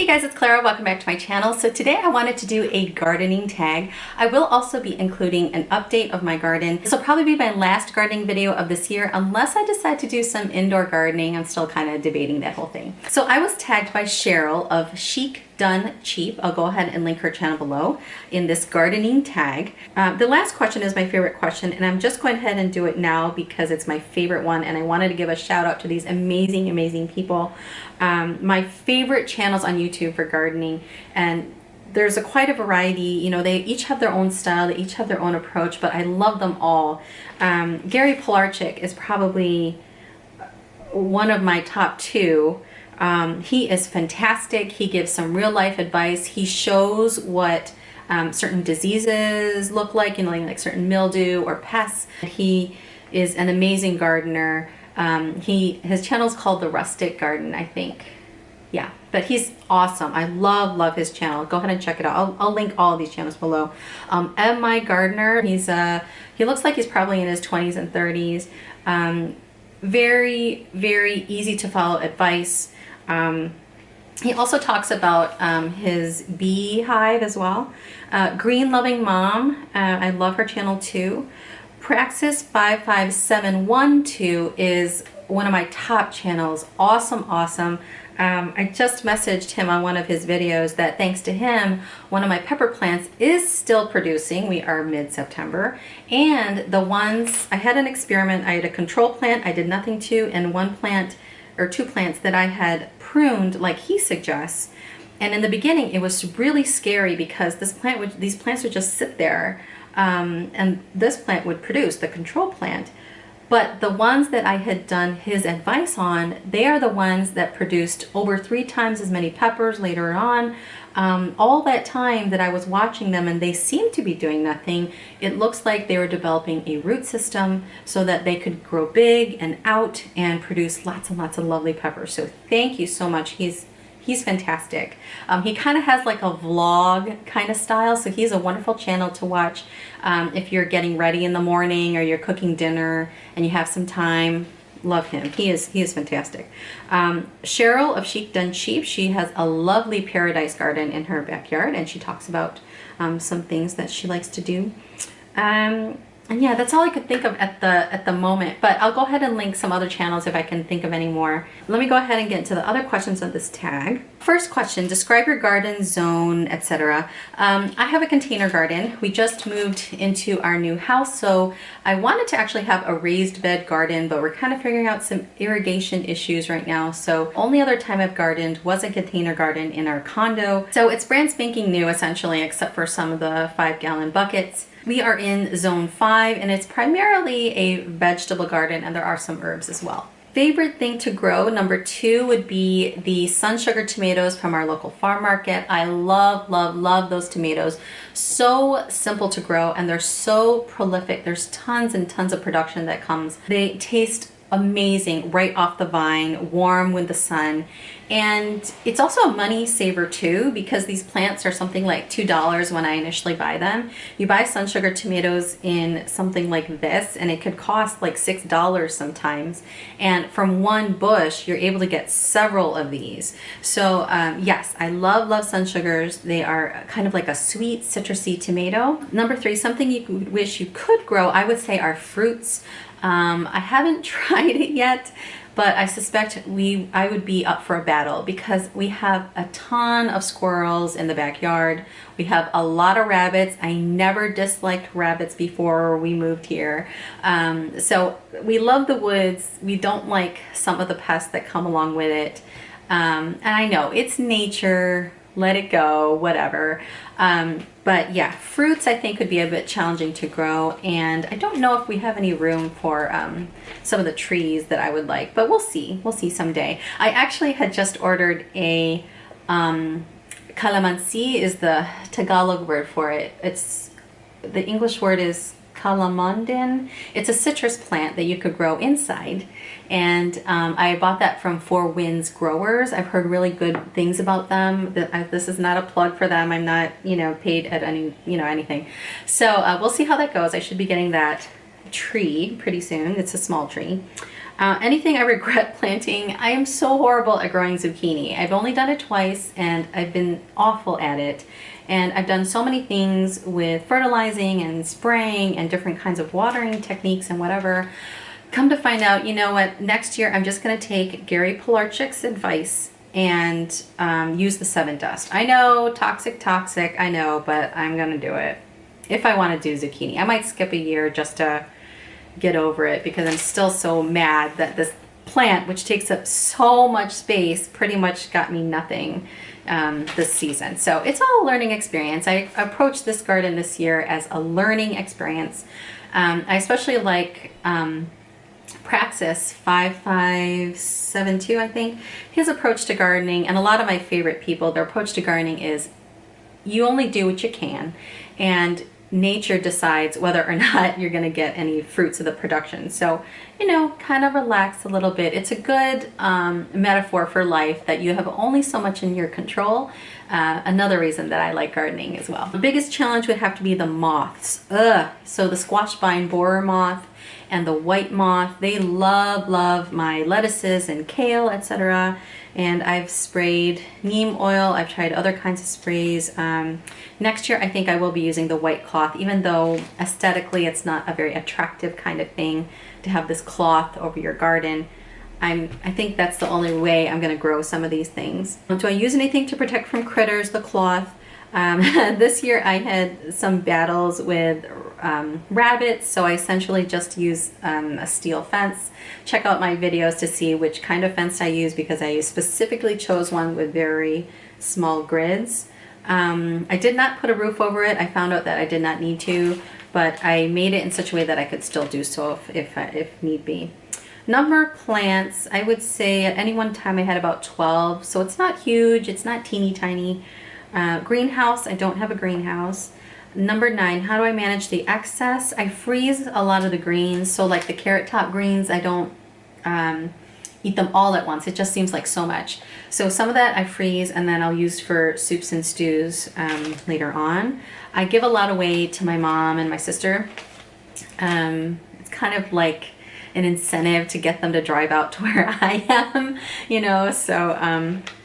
guys, it's Clara. Welcome back to my channel. So today I wanted to do a gardening tag. I will also be including an update of my garden. This will probably be my last gardening video of this year unless I decide to do some indoor gardening. I'm still kind of debating that whole thing. So I was tagged by Cheryl of Chic Done Cheap. I'll go ahead and link her channel below in this gardening tag. The last question is my favorite question, and I'm just going ahead and do it now because it's my favorite one, and I wanted to give a shout out to these amazing people. My favorite channels on YouTube for gardening, and there's quite a variety. You know, they each have their own style, they each have their own approach, but I love them all. Gary Pilarchik is probably one of my top two. He is fantastic. He gives some real life advice. He shows what certain diseases look like, you know, like certain mildew or pests. He is an amazing gardener. His channel is called The Rustic Garden, I think. Yeah, but he's awesome. I love his channel. Go ahead and check it out. I'll link all of these channels below. MIgardener, he looks like he's probably in his 20s and 30s. Very easy to follow advice. He also talks about his beehive as well. GreenlovingMom, I love her channel too. Praxxus 55712 is one of my top channels. Awesome. I just messaged him on one of his videos that thanks to him, one of my pepper plants is still producing. We are mid-September. And the ones, I had an experiment. I had a control plant I did nothing to, and one plant or two plants that I had pruned like he suggests. And in the beginning it was really scary because these plants would just sit there, and this plant would produce, the control plant. But the ones that I had done his advice on, they are the ones that produced over 3 times as many peppers later on. All that time that I was watching them and they seemed to be doing nothing, it looks like they were developing a root system so that they could grow big and out and produce lots and lots of lovely peppers. So thank you so much. He's fantastic. He kind of has like a vlog kind of style, so he's a wonderful channel to watch if you're getting ready in the morning or you're cooking dinner and you have some time. Love him. He is fantastic. Cheryl of Chic Done Cheap, she has a lovely paradise garden in her backyard, and she talks about some things that she likes to do. And yeah, that's all I could think of at the moment, but I'll go ahead and link some other channels if I can think of any more. Let me go ahead and get into the other questions of this tag. First question, describe your garden zone, etc. I have a container garden. We just moved into our new house, so I wanted to actually have a raised bed garden, but we're kind of figuring out some irrigation issues right now. So only other time I've gardened was a container garden in our condo. So it's brand spanking new essentially, except for some of the 5-gallon buckets. We are in zone 5 and it's primarily a vegetable garden, and there are some herbs as well. Favorite thing to grow, number 2 would be the sun sugar tomatoes from our local farm market. I love those tomatoes. So simple to grow and they're so prolific. There's tons and tons of production that comes. They taste amazing right off the vine, warm with the sun. And it's also a money saver too, because these plants are something like $2 when I initially buy them. You buy sun sugar tomatoes in something like this and it could cost like $6 sometimes, and from one bush you're able to get several of these. So yes, I love sun sugars. They are kind of like a sweet citrusy tomato. Number 3, something you wish you could grow, I would say, are fruits. I haven't tried it yet, but I suspect I would be up for a battle because we have a ton of squirrels in the backyard. We have a lot of rabbits. I never disliked rabbits before we moved here. So we love the woods. We don't like some of the pests that come along with it. And I know it's nature, let it go, whatever. But yeah, fruits I think would be a bit challenging to grow, and I don't know if we have any room for some of the trees that I would like, but we'll see someday. I actually had just ordered a calamansi is the Tagalog word for it. The English word is calamondin. It's a citrus plant that you could grow inside, and I bought that from Four Winds Growers. I've heard really good things about them. This is not a plug for them. I'm not, paid at anything. So we'll see how that goes. I should be getting that tree pretty soon. It's a small tree. Anything I regret planting, I am so horrible at growing zucchini. I've only done it twice and I've been awful at it. And I've done so many things with fertilizing and spraying and different kinds of watering techniques and whatever. Come to find out, you know what, next year I'm just gonna take Gary Pilarchik's advice and use the 7 dust. I know, toxic, I know, but I'm gonna do it. If I wanna do zucchini. I might skip a year just to get over it because I'm still so mad that this plant, which takes up so much space, pretty much got me nothing this season. So it's all a learning experience. I approached this garden this year as a learning experience. I especially like Praxxus 5572, I think. His approach to gardening, and a lot of my favorite people, their approach to gardening is you only do what you can, and nature decides whether or not you're going to get any fruits of the production. So, you know, kind of relax a little bit. It's a good metaphor for life that you have only so much in your control. Another reason that I like gardening as well. The biggest challenge would have to be the moths. So the squash vine borer moth and the white moth, they love my lettuces and kale, etc. And I've sprayed neem oil. I've tried other kinds of sprays. Next year, I think I will be using the white cloth, even though aesthetically it's not a very attractive kind of thing to have this cloth over your garden. I think that's the only way I'm going to grow some of these things. Do I use anything to protect from critters? The cloth. This year I had some battles with rabbits, so I essentially just use a steel fence. Check out my videos to see which kind of fence I use because I specifically chose one with very small grids. I did not put a roof over it. I found out that I did not need to, but I made it in such a way that I could still do so if need be. Number of plants, I would say at any one time I had about 12, so it's not huge, it's not teeny tiny. Greenhouse, I don't have a greenhouse. Number 9, how do I manage the excess? I freeze a lot of the greens, so like the carrot top greens, I don't eat them all at once. It just seems like so much. So some of that I freeze and then I'll use for soups and stews later on. I give a lot away to my mom and my sister. It's kind of like an incentive to get them to drive out to where I am, you know, so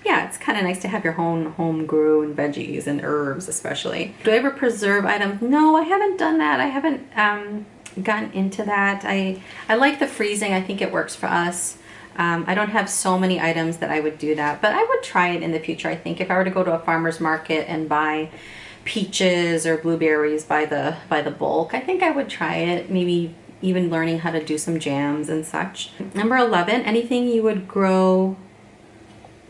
yeah, it's kind of nice to have your own home-grown veggies and herbs especially. Do I ever preserve items? No, I haven't done that. I haven't gotten into that. I like the freezing. I think it works for us. I don't have so many items that I would do that, but I would try it in the future. I think if I were to go to a farmer's market and buy peaches or blueberries by the bulk, I think I would try it, maybe even learning how to do some jams and such. Number 11, anything you would grow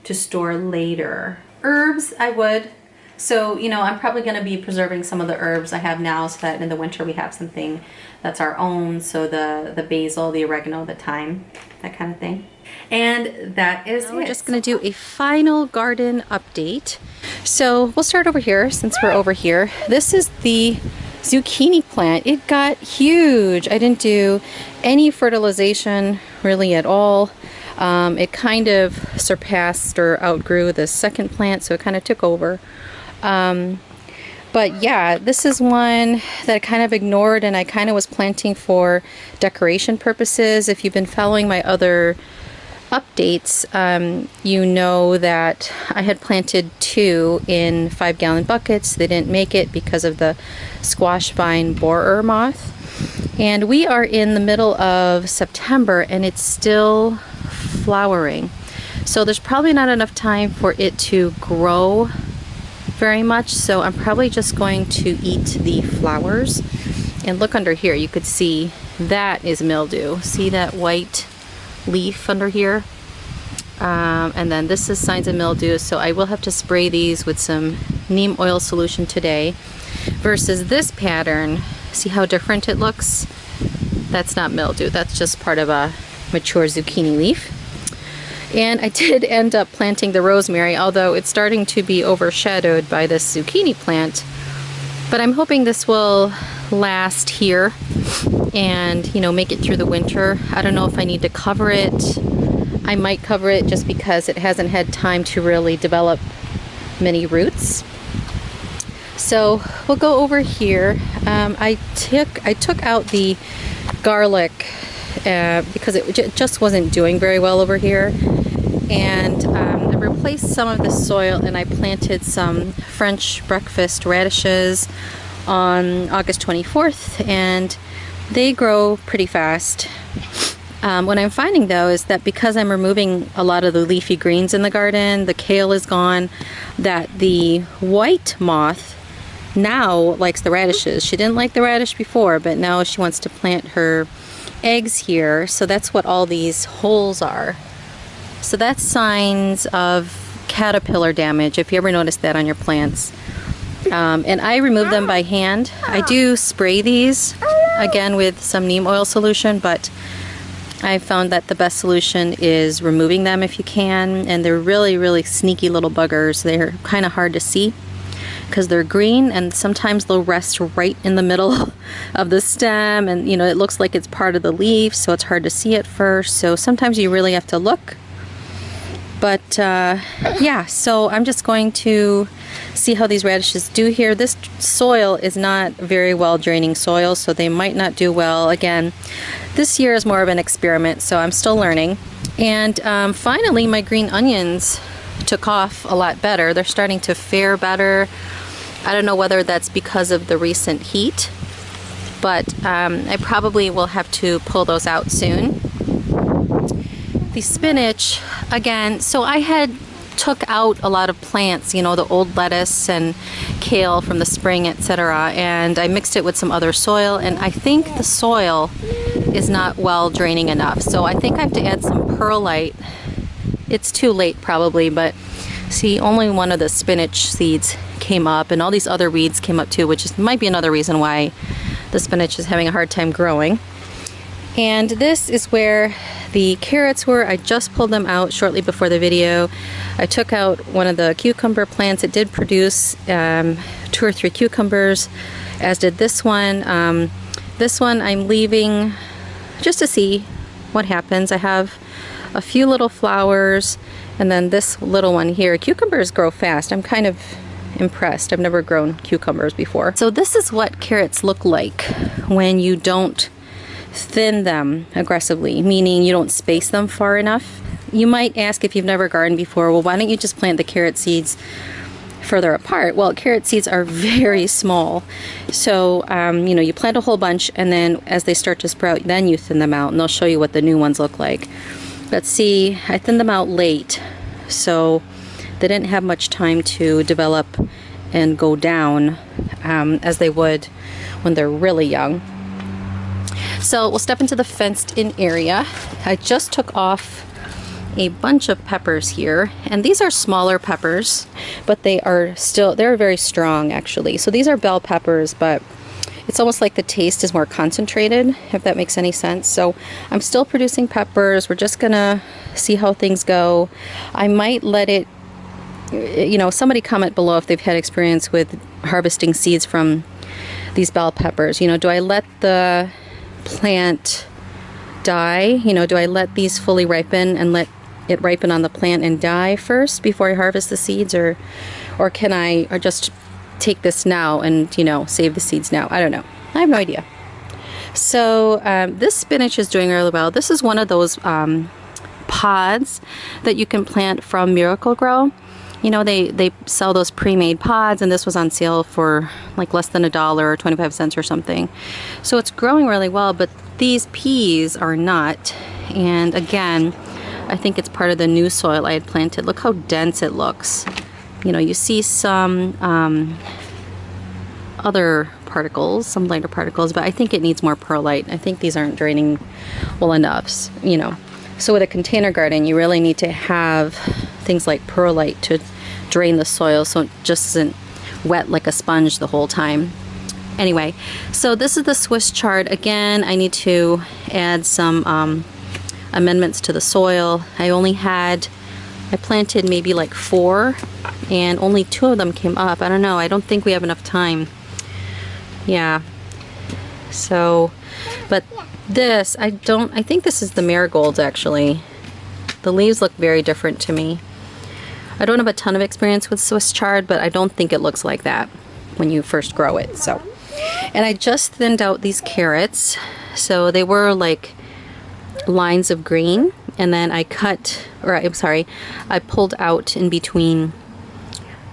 to store later. Herbs, I would. So, you know, I'm probably gonna be preserving some of the herbs I have now so that in the winter we have something that's our own. So the basil, the oregano, the thyme, that kind of thing. And that is it. We're just gonna do a final garden update. So we'll start over here since we're over here. This is the zucchini plant. It got huge. I didn't do any fertilization really at all. It kind of surpassed or outgrew the second plant, so it kind of took over. But yeah, this is one that I kind of ignored and I kind of was planting for decoration purposes. If you've been following my other updates, you know that I had planted 2 in 5-gallon buckets. They didn't make it because of the squash vine borer moth. And we are in the middle of September and it's still flowering. So there's probably not enough time for it to grow very much. So I'm probably just going to eat the flowers. And look under here, you could see that is mildew. See that white leaf under here? And then this is signs of mildew, so I will have to spray these with some neem oil solution today. Versus this pattern, see how different it looks? That's not mildew, that's just part of a mature zucchini leaf. And I did end up planting the rosemary, although it's starting to be overshadowed by this zucchini plant. But I'm hoping this will last here and, you know, make it through the winter. I don't know if I need to cover it. I might cover it just because it hasn't had time to really develop many roots. So we'll go over here. I took out the garlic because it just wasn't doing very well over here. And I replaced some of the soil and I planted some French breakfast radishes on August 24th, and they grow pretty fast. What I'm finding though is that because I'm removing a lot of the leafy greens in the garden, the kale is gone, that the white moth now likes the radishes. She didn't like the radish before, but now she wants to plant her eggs here. So that's what all these holes are. So that's signs of caterpillar damage, if you ever notice that on your plants. And I remove them by hand. I do spray these, again, with some neem oil solution, but I found that the best solution is removing them if you can. And they're really, really sneaky little buggers. They're kind of hard to see because they're green, and sometimes they'll rest right in the middle of the stem, and you know, it looks like it's part of the leaf, so it's hard to see at first. So sometimes you really have to look. But yeah, so I'm just going to see how these radishes do here. This soil is not very well draining soil, so they might not do well. Again, this year is more of an experiment, so I'm still learning. And finally, my green onions took off a lot better. They're starting to fare better. I don't know whether that's because of the recent heat, but I probably will have to pull those out soon. The spinach, again, so I had took out a lot of plants, you know, the old lettuce and kale from the spring, etc., and I mixed it with some other soil, and I think the soil is not well draining enough. So I think I have to add some perlite. It's too late probably, but see, only one of the spinach seeds came up, and all these other weeds came up too, which might be another reason why the spinach is having a hard time growing. And this is where the carrots were. I just pulled them out shortly before the video. I took out one of the cucumber plants. It did produce 2 or 3 cucumbers, as did this one. This one I'm leaving just to see what happens. I have a few little flowers, and then this little one here. Cucumbers grow fast. I'm kind of impressed. I've never grown cucumbers before. So this is what carrots look like when you don't thin them aggressively, meaning you don't space them far enough. You might ask, if you've never gardened before, well, why don't you just plant the carrot seeds further apart? Well, carrot seeds are very small, so you know, you plant a whole bunch, and then as they start to sprout, then you thin them out, and they'll show you what the new ones look like. Let's see, I thinned them out late, so they didn't have much time to develop and go down as they would when they're really young. So we'll step into the fenced in area. I just took off a bunch of peppers here, and these are smaller peppers, but they're very strong actually. So these are bell peppers, but it's almost like the taste is more concentrated, if that makes any sense. So I'm still producing peppers. We're just gonna see how things go. I might let it, you know, somebody comment below if they've had experience with harvesting seeds from these bell peppers. You know, do I let the plant die? You know, do I let these fully ripen and let it ripen on the plant and die first before I harvest the seeds, or can I just take this now and, you know, save the seeds now? I don't know. I have no idea. So this spinach is doing really well. This is one of those pods that you can plant from Miracle-Gro. You know, they sell those pre-made pods, and this was on sale for like less than $1 or 25 cents or something. So it's growing really well, but these peas are not. And again, I think it's part of the new soil I had planted. Look how dense it looks. You know, you see some other particles, some lighter particles, but I think it needs more perlite. I think these aren't draining well enough, you know. So with a container garden, you really need to have things like perlite to drain the soil so it just isn't wet like a sponge the whole time. Anyway, so this is the Swiss chard. Again, I need to add some amendments to the soil. I planted maybe like 4, and only 2 of them came up. I don't know. I don't think we have enough time. Yeah. So, but this, I think this is the marigolds actually. The leaves look very different to me. I don't have a ton of experience with Swiss chard, but I don't think it looks like that when you first grow it. So, and I just thinned out these carrots. So they were like lines of green, and then I cut, or I'm sorry, I pulled out in between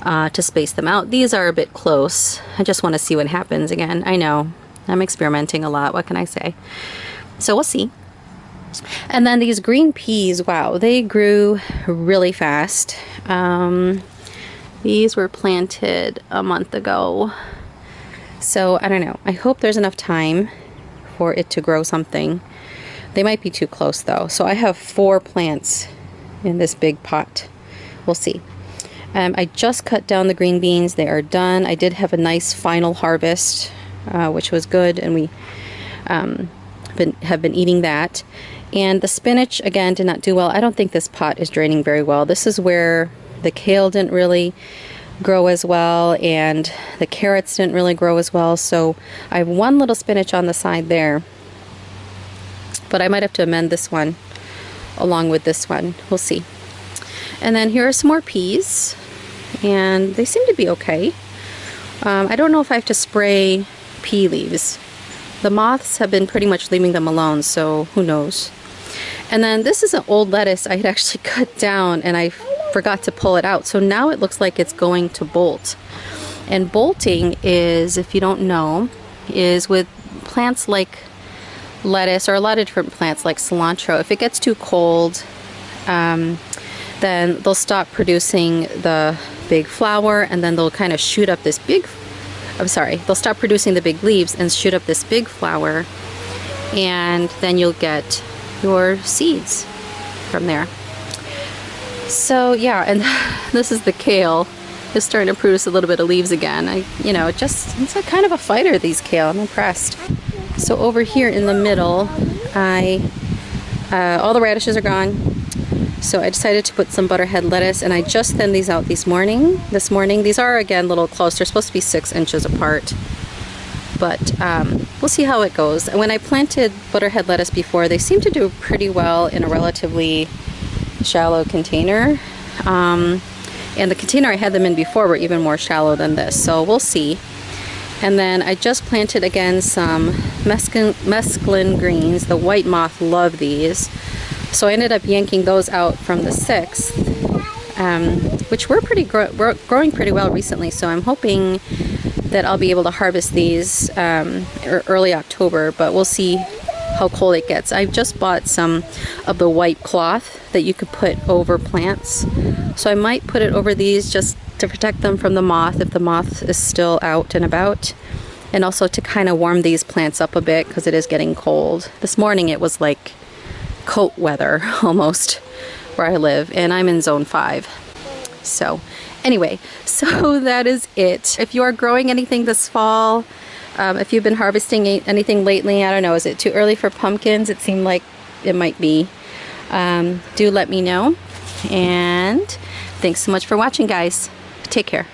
to space them out. These are a bit close. I just want to see what happens again. I know I'm experimenting a lot. What can I say? So we'll see. And then these green peas, wow, they grew really fast. These were planted a month ago. So I don't know. I hope there's enough time for it to grow something. They might be too close though. So I have 4 plants in this big pot. We'll see. I just cut down the green beans. They are done. I did have a nice final harvest, which was good, and we have been eating that. And the spinach, again, did not do well. I don't think this pot is draining very well. This is where the kale didn't really grow as well, and the carrots didn't really grow as well. So I have 1 little spinach on the side there, but I might have to amend this one along with this one. We'll see. And then here are some more peas, and they seem to be okay. I don't know if I have to spray pea leaves. The moths have been pretty much leaving them alone, so who knows. And then this is an old lettuce I had actually cut down, and I forgot to pull it out. So now it looks like it's going to bolt. And bolting is, if you don't know, is with plants like lettuce, or a lot of different plants like cilantro. If it gets too cold, then they'll stop producing the big flower, and then they'll kind of shoot up this big, they'll stop producing the big leaves and shoot up this big flower, and then you'll get your seeds from there. So yeah, and this is the kale. It's starting to produce a little bit of leaves again. It's a kind of a fighter, these kale. I'm impressed. So over here in the middle, all the radishes are gone. So I decided to put some butterhead lettuce, and I just thinned these out this morning. These are, again, a little close. They're supposed to be 6 inches apart. But we'll see how it goes. When I planted butterhead lettuce before, they seemed to do pretty well in a relatively shallow container. And the container I had them in before were even more shallow than this. So we'll see. And then I just planted again some mesclun greens. The white moth love these. So I ended up yanking those out from the 6th, which were growing pretty well recently. So I'm hoping that I'll be able to harvest these early October, but we'll see how cold it gets. I've just bought some of the white cloth that you could put over plants. So I might put it over these just to protect them from the moth if the moth is still out and about, and also to kind of warm these plants up a bit because it is getting cold. This morning it was like coat weather almost where I live, and I'm in zone 5. So anyway, so that is it. If you are growing anything this fall, if you've been harvesting anything lately, I don't know, is it too early for pumpkins? It seemed like it might be. Do let me know, and thanks so much for watching, guys. Take care.